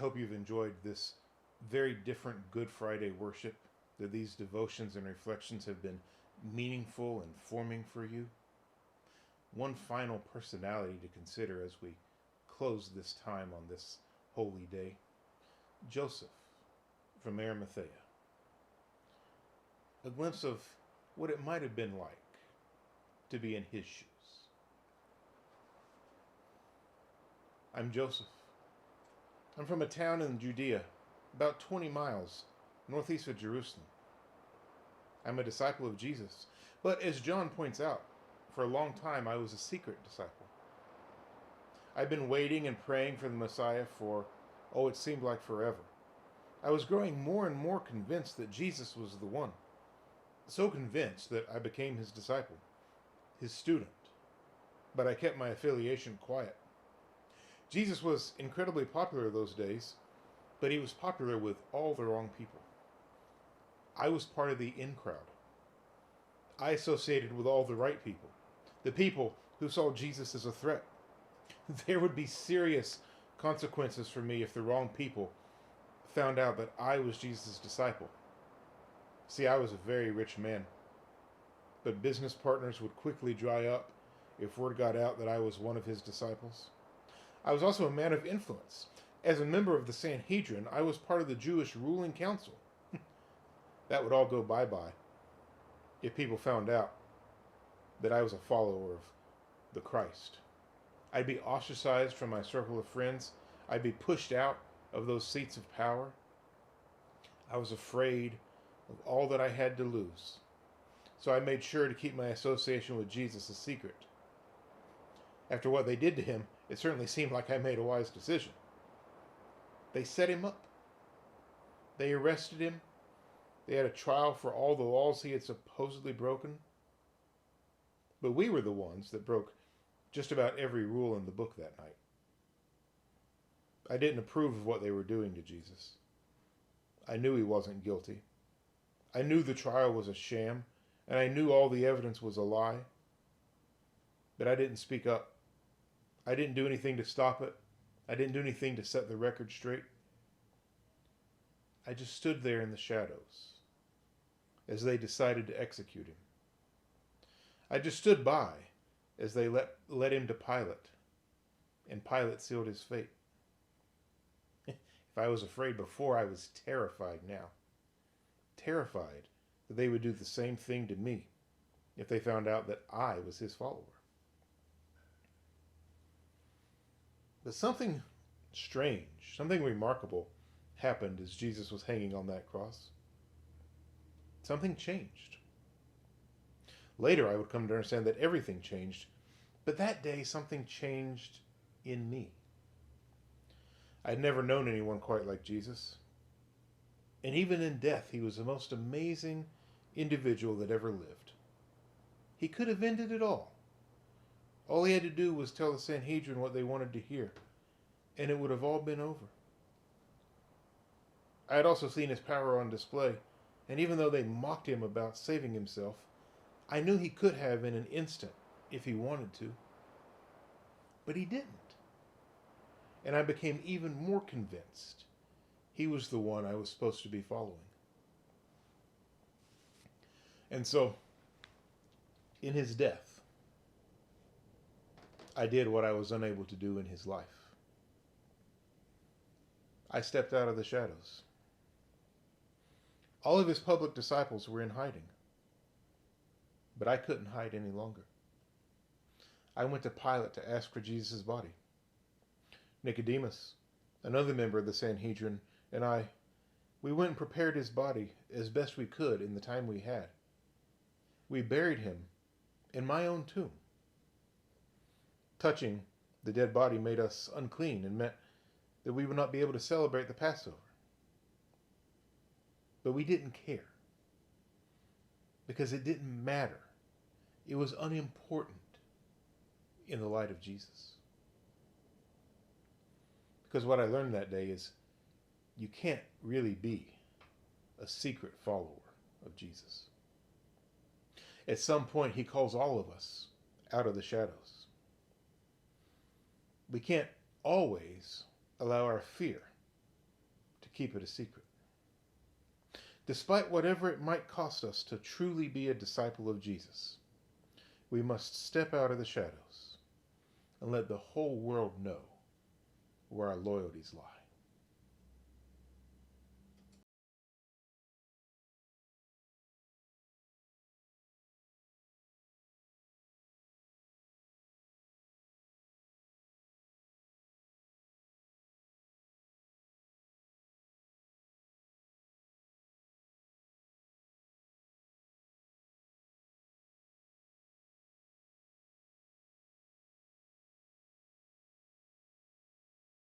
hope you've enjoyed this very different Good Friday worship, that these devotions and reflections have been meaningful and forming for you. One final personality to consider as we close this time on this holy day: Joseph from Arimathea. A glimpse of what it might have been like to be in his shoes. I'm Joseph. I'm from a town in Judea, about 20 miles northeast of Jerusalem. I'm a disciple of Jesus, but as John points out, for a long time I was a secret disciple. I've been waiting and praying for the Messiah for, it seemed like forever. I was growing more and more convinced that Jesus was the one. So convinced that I became his disciple, his student. But I kept my affiliation quiet. Jesus was incredibly popular those days, but he was popular with all the wrong people. I was part of the in crowd. I associated with all the right people, the people who saw Jesus as a threat. There would be serious consequences for me if the wrong people found out that I was Jesus' disciple. See, I was a very rich man, but business partners would quickly dry up if word got out that I was one of his disciples. I was also a man of influence. As a member of the Sanhedrin, I was part of the Jewish ruling council. That would all go bye-bye if people found out that I was a follower of the Christ. I'd be ostracized from my circle of friends. I'd be pushed out of those seats of power. I was afraid of all that I had to lose. So I made sure to keep my association with Jesus a secret. After what they did to him, it certainly seemed like I made a wise decision. They set him up. They arrested him. They had a trial for all the laws he had supposedly broken. But we were the ones that broke just about every rule in the book that night. I didn't approve of what they were doing to Jesus. I knew he wasn't guilty. I knew the trial was a sham, and I knew all the evidence was a lie. But I didn't speak up. I didn't do anything to stop it. I didn't do anything to set the record straight. I just stood there in the shadows as they decided to execute him. I just stood by as they led him to Pilate, and Pilate sealed his fate. If I was afraid before, I was terrified now. Terrified that they would do the same thing to me if they found out that I was his follower. But something strange, something remarkable happened as Jesus was hanging on that cross. Something changed. Later, I would come to understand that everything changed, but that day something changed in me. I'd never known anyone quite like Jesus. And even in death, he was the most amazing individual that ever lived. He could have ended it all. All he had to do was tell the Sanhedrin what they wanted to hear, and it would have all been over. I had also seen his power on display, and even though they mocked him about saving himself, I knew he could have in an instant if he wanted to. But he didn't. And I became even more convinced he was the one I was supposed to be following. And so, in his death, I did what I was unable to do in his life. I stepped out of the shadows. All of his public disciples were in hiding. But I couldn't hide any longer. I went to Pilate to ask for Jesus' body. Nicodemus, another member of the Sanhedrin, and we went and prepared his body as best we could in the time we had. We buried him in my own tomb. Touching the dead body made us unclean and meant that we would not be able to celebrate the Passover. But we didn't care, because it didn't matter. It was unimportant in the light of Jesus. Because what I learned that day is you can't really be a secret follower of Jesus. At some point, he calls all of us out of the shadows. We can't always allow our fear keep it a secret. Despite whatever it might cost us to truly be a disciple of Jesus, we must step out of the shadows and let the whole world know where our loyalties lie.